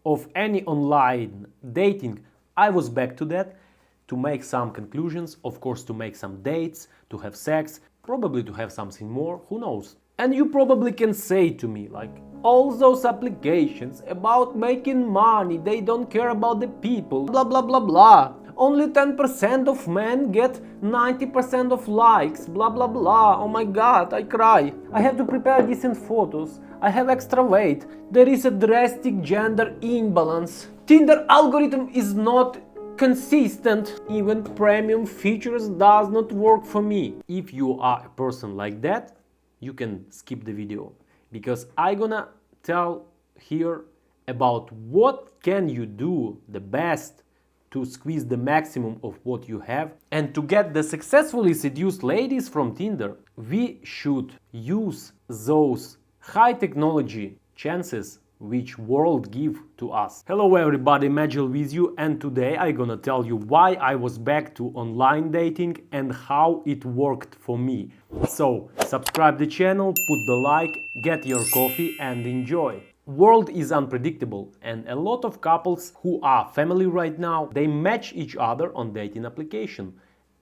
of any online dating, I was back to that to make some conclusions, of course to make some dates, to have sex, probably to have something more, who knows. And you probably can say to me like, all those applications about making money, they don't care about the people, blah blah blah blah. Only 10% of men get 90% of likes, blah blah blah. Oh my god, I cry. I have to prepare decent photos. I have extra weight. There is a drastic gender imbalance. Tinder algorithm is not consistent. Even premium features does not work for me. If you are a person like that, you can skip the video, because I'm gonna tell here about what can you do the best to squeeze the maximum of what you have. And to get the successfully seduced ladies from Tinder, we should use those high technology chances which world give to us. Hello everybody, Magil with you, and today I'm gonna tell you why I was back to online dating and how it worked for me. So subscribe the channel, put the like, get your coffee and enjoy. World is unpredictable, and a lot of couples who are family right now, they match each other on dating application.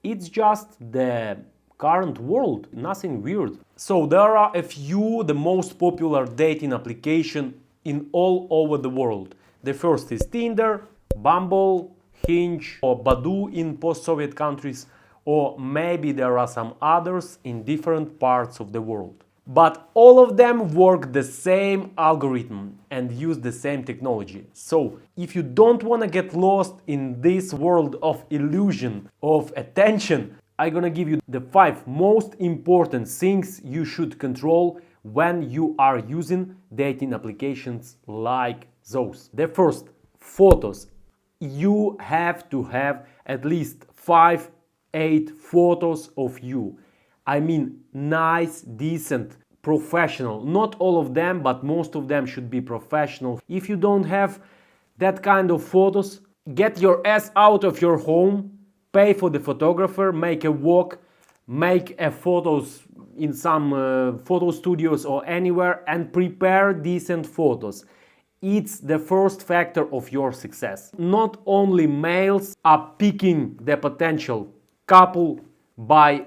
It's just the current world, nothing weird. So there are a few the most popular dating application in all over the world. The first is Tinder, Bumble, Hinge or Badoo in post-Soviet countries, or maybe there are some others in different parts of the world. But all of them work the same algorithm and use the same technology. So if you don't want to get lost in this world of illusion, of attention, I'm gonna give you the 5 most important things you should control when you are using dating applications like those. The first, photos. You have to have at least 5-8 photos of you. I mean nice, decent, professional. Not all of them, but most of them should be professional. If you don't have that kind of photos, get your ass out of your home, pay for the photographer, make a walk, make a photos in some photo studios or anywhere and prepare decent photos. It's the first factor of your success. Not only males are picking the potential couple by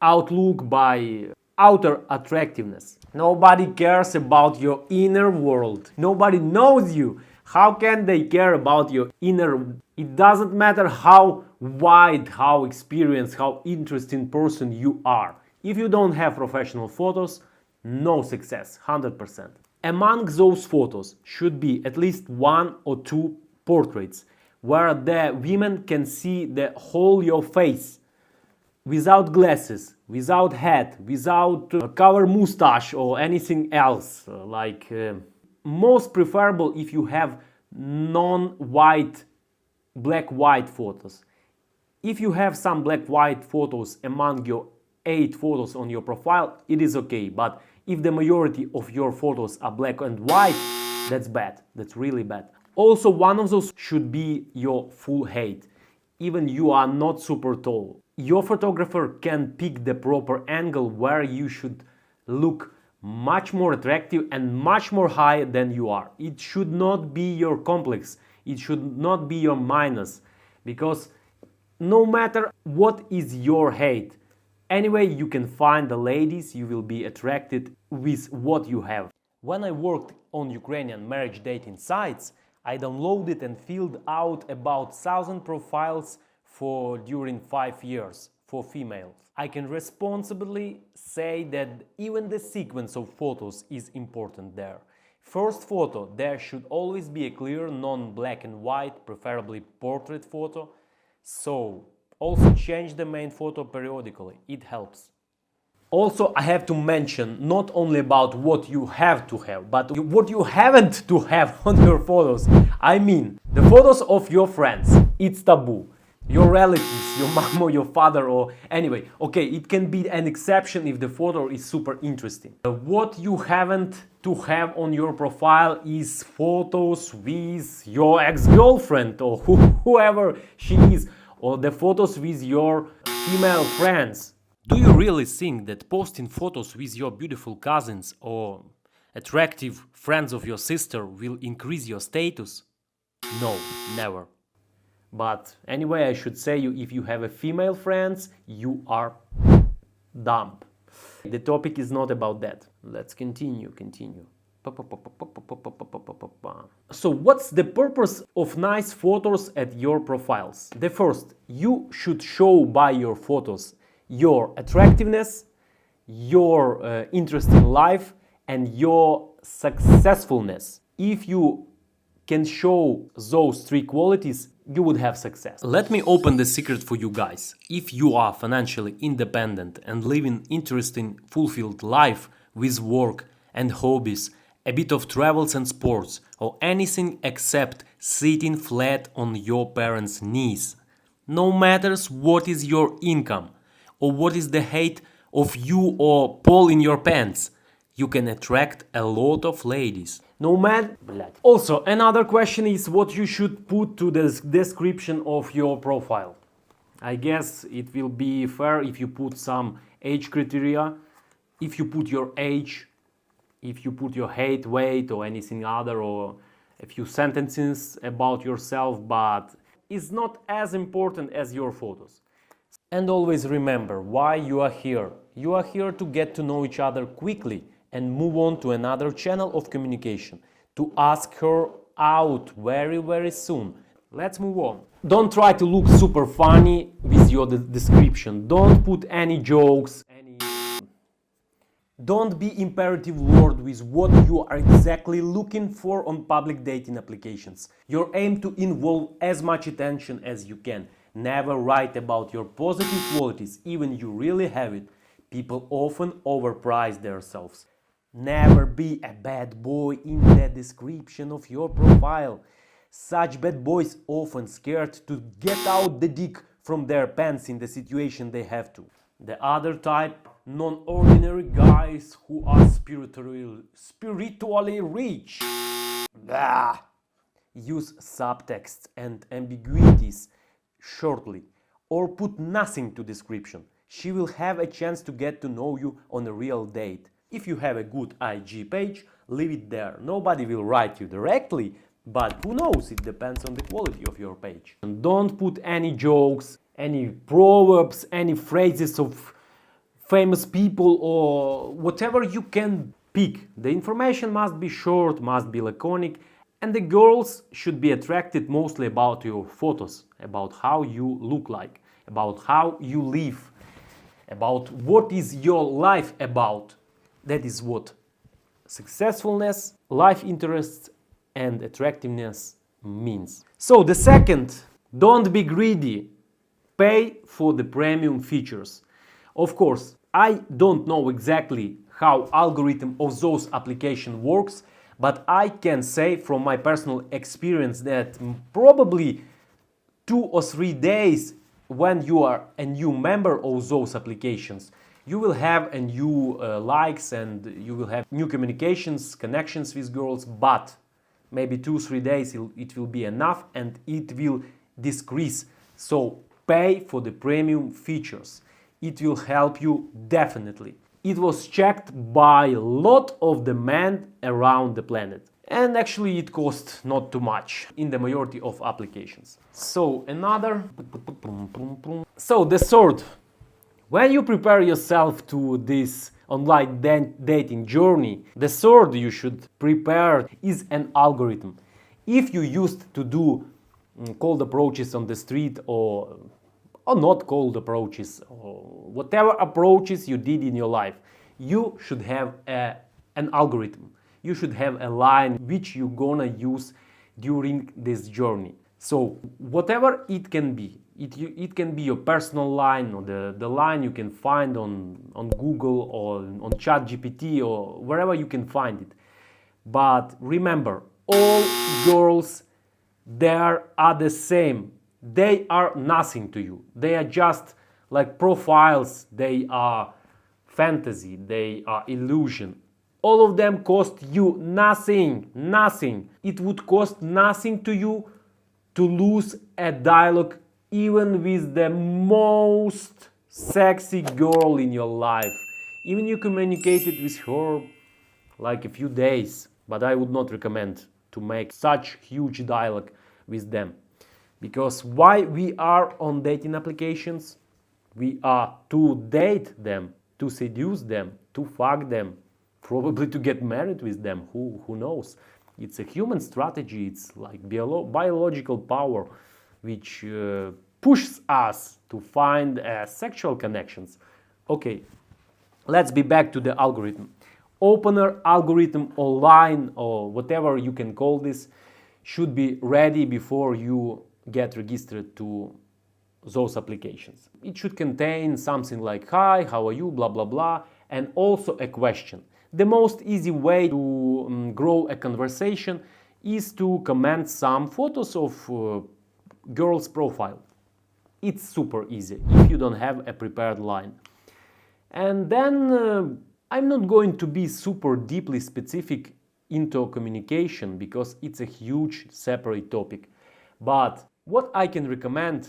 outlook, by outer attractiveness. Nobody cares about your inner world. Nobody knows you. How can they care about your inner? It doesn't matter how wide, how experienced, how interesting person you are. If you don't have professional photos, no success, 100%. Among those photos should be at least 1 or 2 portraits where the women can see the whole your face, without glasses, without hat, without cover mustache or anything else. Most preferable if you have non-white, black-white photos. If you have some black-white photos among your 8 photos on your profile, it is okay. But if the majority of your photos are black and white, that's bad. That's really bad. Also, one of those should be your full height. Even you are not super tall. Your photographer can pick the proper angle where you should look much more attractive and much more high than you are. It should not be your complex. It should not be your minus. Because no matter what is your height, anyway you can find the ladies, you will be attracted with what you have. When I worked on Ukrainian marriage dating sites, I downloaded and filled out about 1,000 profiles for during 5 years for females. I can responsibly say that even the sequence of photos is important there. First photo, there should always be a clear non-black and white, preferably portrait photo. So also change the main photo periodically, it helps. Also, I have to mention not only about what you have to have, but what you haven't to have on your photos. I mean, the photos of your friends, it's taboo. Your relatives, your mom or your father, or anyway, okay, it can be an exception if the photo is super interesting. What you haven't to have on your profile is photos with your ex-girlfriend or whoever she is, or the photos with your female friends. Do you really think that posting photos with your beautiful cousins or attractive friends of your sister will increase your status? No, never. But anyway, I should say you, if you have a female friends, you are dumb. The topic is not about that. Let's continue. So what's the purpose of nice photos at your profiles? The first, you should show by your photos your attractiveness, your interest in life, and your successfulness. If you can show those three qualities, you would have success. Let me open the secret for you guys. If you are financially independent and live an interesting, fulfilled life with work and hobbies, a bit of travels and sports, or anything except sitting flat on your parents' knees, no matters what is your income or what is the height of you or pole in your pants, you can attract a lot of ladies. No man. Also, another question is what you should put to the description of your profile. I guess it will be fair if you put some age criteria, if you put your age, if you put your height, weight, or anything other, or a few sentences about yourself, but it's not as important as your photos. And always remember why you are here. You are here to get to know each other quickly and move on to another channel of communication, to ask her out very soon. Let's move on. Don't try to look super funny with your description. Don't put any jokes, don't be imperative word with what you are exactly looking for on public dating applications. Your aim to involve as much attention as you can. Never write about your positive qualities, even you really have it. People often overprice themselves. Never be a bad boy in the description of your profile. Such bad boys often scared to get out the dick from their pants in the situation they have to. The other type, non-ordinary guys who are spiritually rich. Blah. Use subtexts and ambiguities shortly, or put nothing to description. She will have a chance to get to know you on a real date. If you have a good IG page, leave it there. Nobody will write you directly, but who knows, it depends on the quality of your page. And don't put any jokes, any proverbs, any phrases of famous people or whatever you can pick. The information must be short, must be laconic, and the girls should be attracted mostly about your photos, about how you look like, about how you live, about what is your life about. That is what successfulness, life interests, and attractiveness means. So the second, don't be greedy. Pay for the premium features. Of course, I don't know exactly how algorithm of those application works, but I can say from my personal experience that probably 2 or 3 days when you are a new member of those applications, you will have a new likes and you will have new communications, connections with girls, but maybe 2-3 days it will be enough and it will decrease. So pay for the premium features. It will help you definitely. It was checked by a lot of the men around the planet. And actually it cost not too much in the majority of applications. So the third, when you prepare yourself to this online dating journey, the third you should prepare is an algorithm. If you used to do cold approaches on the street or not cold approaches, or whatever approaches you did in your life, you should have an algorithm. You should have a line which you're gonna use during this journey. So whatever it can be, it can be your personal line or the line you can find on Google or on ChatGPT or wherever you can find it. But remember, all girls there are the same. They are nothing to you. They are just like profiles. They are fantasy. They are illusion. All of them cost you nothing. Nothing. It would cost nothing to you to lose a dialogue even with the most sexy girl in your life. Even you communicated with her like a few days, but I would not recommend to make such huge dialogue with them. Because why we are on dating applications? We are to date them, to seduce them, to fuck them, probably to get married with them, who knows? It's a human strategy, it's like biological power which pushes us to find sexual connections. Okay, let's be back to the algorithm. Opener algorithm online, or whatever you can call this, should be ready before you get registered to those applications. It should contain something like hi, how are you, blah blah blah, and also a question. The most easy way to grow a conversation is to comment some photos of girl's profile. It's super easy if you don't have a prepared line. And then I'm not going to be super deeply specific into communication because it's a huge separate topic. But what I can recommend,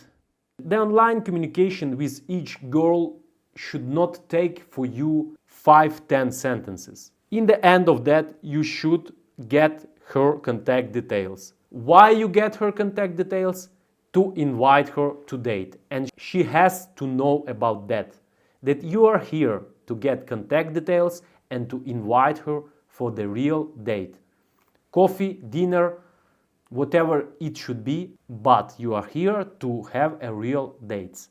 the online communication with each girl should not take for you 5-10 sentences. In the end of that, you should get her contact details. Why you get her contact details? To invite her to date. And she has to know about that you are here to get contact details and to invite her for the real date. Coffee, dinner, whatever it should be, but you are here to have a real date.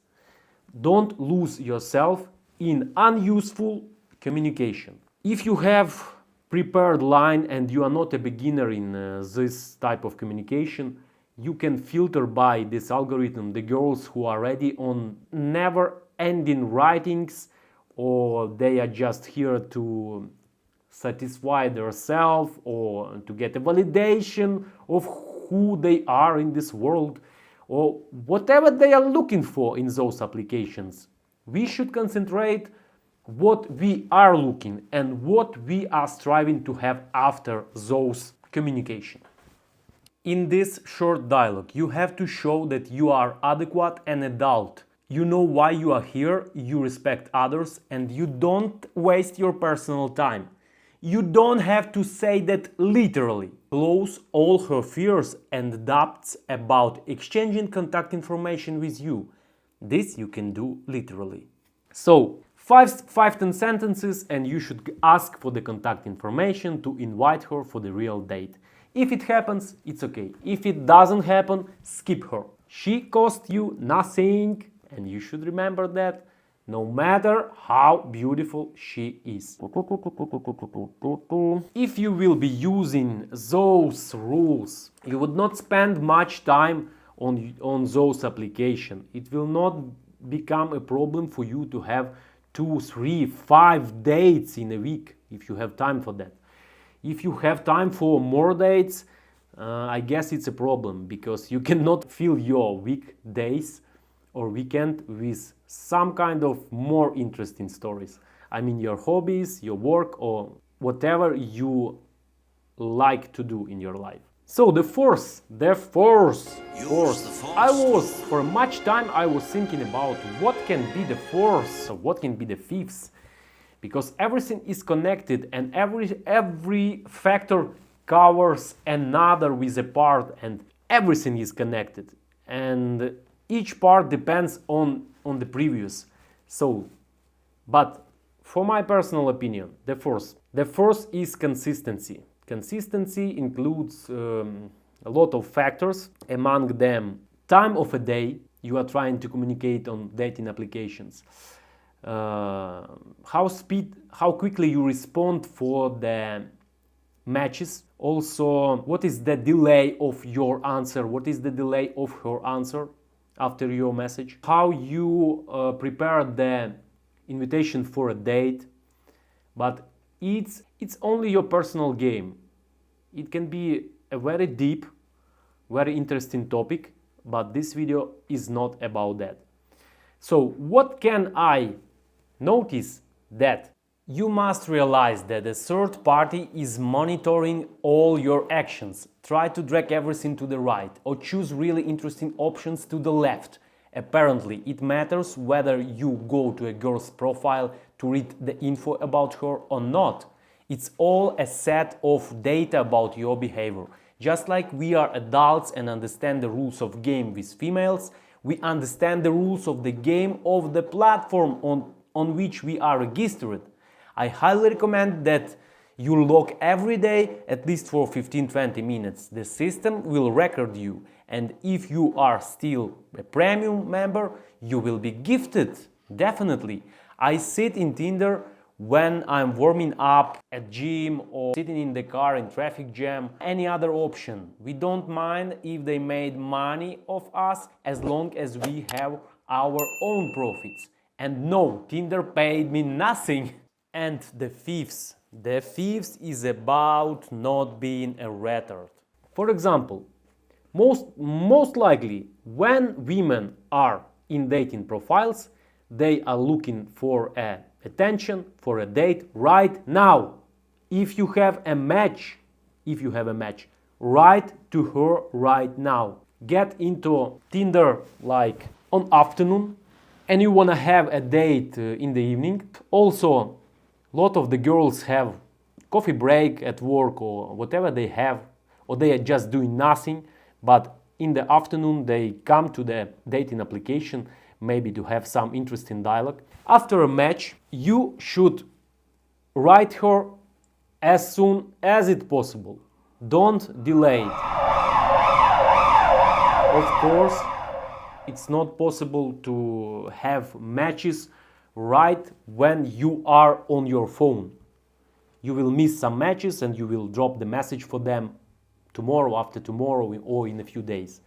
Don't lose yourself in unuseful communication. If you have prepared line and you are not a beginner in this type of communication, you can filter by this algorithm the girls who are ready on never-ending writings, or they are just here to satisfy themselves or to get a validation of who they are in this world, or whatever they are looking for in those applications. We should concentrate what we are looking and what we are striving to have after those communication. In this short dialogue, you have to show that you are adequate and adult. You know why you are here, you respect others, and you don't waste your personal time. You don't have to say that literally. Close all her fears and doubts about exchanging contact information with you. This you can do literally. So, 5-10 sentences and you should ask for the contact information to invite her for the real date. If it happens, it's okay. If it doesn't happen, skip her. She cost you nothing, and you should remember that, no matter how beautiful she is. If you will be using those rules, you would not spend much time on those applications. It will not become a problem for you to have 2, 3, 5 dates in a week if you have time for that. If you have time for more dates, I guess it's a problem because you cannot fill your weekdays or weekend with some kind of more interesting stories. I mean your hobbies, your work, or whatever you like to do in your life. So the force. For much time I was thinking about what can be the fourth, or what can be the fifth. Because everything is connected and every factor covers another with a part, and everything is connected. And each part depends on the previous. So, but for my personal opinion, the first is consistency. Consistency includes a lot of factors, among them time of a day you are trying to communicate on dating applications. How quickly you respond for the matches. Also, what is the delay of your answer? What is the delay of her answer after your message? How you prepare the invitation for a date. But it's only your personal game. It can be a very deep, very interesting topic, but this video is not about that. So what can I notice? That you must realize that a third party is monitoring all your actions. Try to drag everything to the right or choose really interesting options to the left. Apparently, it matters whether you go to a girl's profile to read the info about her or not. It's all a set of data about your behavior. Just like we are adults and understand the rules of game with females, we understand the rules of the game of the platform on which we are registered. I highly recommend that you log every day at least for 15-20 minutes. The system will record you, and if you are still a premium member, you will be gifted, definitely. I sit in Tinder when I'm warming up at gym or sitting in the car in traffic jam, any other option. We don't mind if they made money off us as long as we have our own profits. And no, Tinder paid me nothing. And the fifth is about not being a retard. For example, most likely when women are in dating profiles, they are looking for attention, for a date right now. If you have a match, write to her right now. Get into Tinder like on afternoon and you wanna have a date in the evening. Also, a lot of the girls have coffee break at work or whatever they have, or they are just doing nothing, but in the afternoon they come to the dating application maybe to have some interesting dialogue. After a match, you should write her as soon as it's possible. Don't delay it. Of course, it's not possible to have matches right when you are on your phone. You will miss some matches and you will drop the message for them tomorrow, after tomorrow, or in a few days.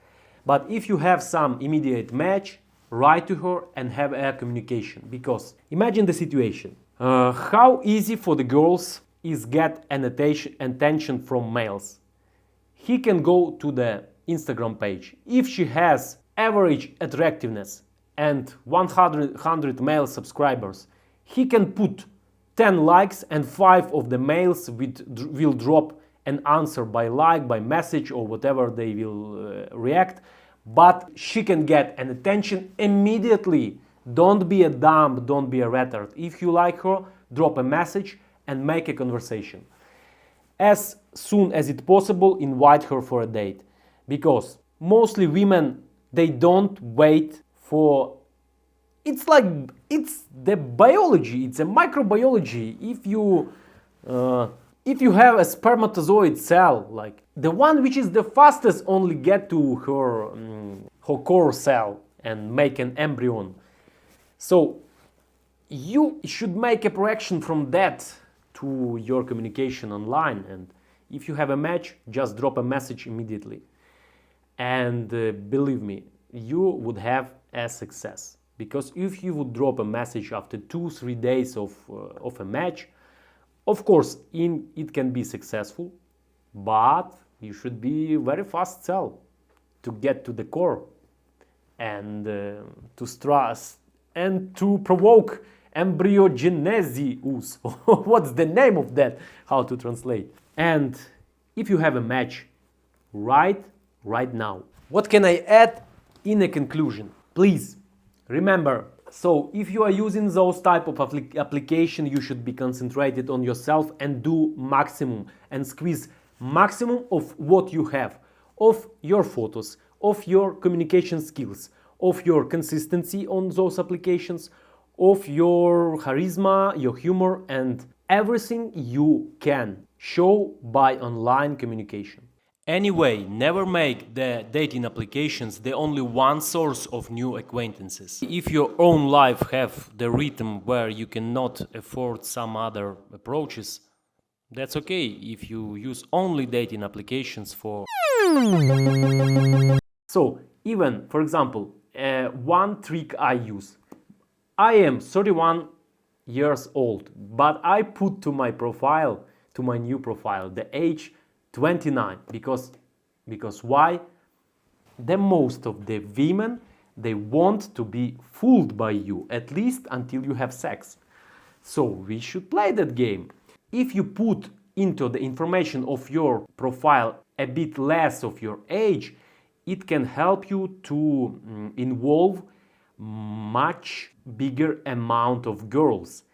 But if you have some immediate match, write to her and have a communication. Because imagine the situation. How easy for the girls is get an attention from males. He can go to the Instagram page. If she has average attractiveness and 100 male subscribers, he can put 10 likes and 5 of the males will drop an answer by like, by message or whatever they will react. But she can get an attention immediately. Don't be a dumb, don't be a retard. If you like her, drop a message and make a conversation. As soon as it's possible, invite her for a date. Because mostly women, they don't wait for... It's the biology, it's a microbiology. If you have a spermatozoid cell, like the one which is the fastest only get to her core cell and make an embryo. So you should make a projection from that to your communication online. And if you have a match, just drop a message immediately. And believe me, you would have a success. Because if you would drop a message after 2-3 days of a match, of course, it can be successful, but you should be very fast cell to get to the core and to stress and to provoke embryogenesis. What's the name of that? How to translate? And if you have a match, right now. What can I add in a conclusion? Please remember. So if you are using those type of application, you should be concentrated on yourself and do maximum and squeeze maximum of what you have, of your photos, of your communication skills, of your consistency on those applications, of your charisma, your humor, and everything you can show by online communication. Anyway, never make the dating applications the only one source of new acquaintances. If your own life have the rhythm where you cannot afford some other approaches, that's okay if you use only dating applications for... So, even, for example, one trick I use. I am 31 years old, but I put to my profile, to my new profile, the age 29, because why? The most of the women, they want to be fooled by you, at least until you have sex. So we should play that game. If you put into the information of your profile a bit less of your age, it can help you to involve much bigger amount of girls.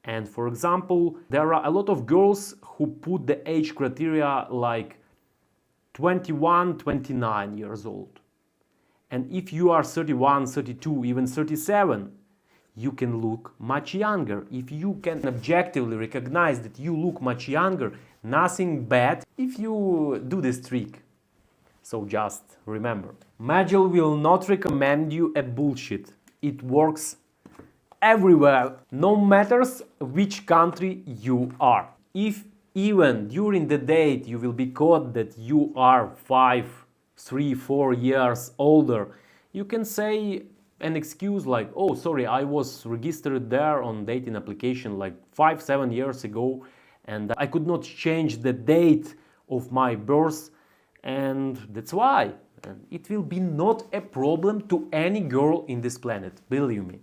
And for example, there are a lot of girls who put the age criteria like 21, 29 years old. And if you are 31, 32, even 37, you can look much younger. If you can objectively recognize that you look much younger, nothing bad if you do this trick. So just remember, Majel will not recommend you a bullshit. It works everywhere, no matters which country you are. If even during the date you will be caught that you are 5, 3, 4 years older, you can say an excuse like, oh sorry, I was registered there on dating application like 5, 7 years ago and I could not change the date of my birth and that's why. And it will be not a problem to any girl in this planet, believe me.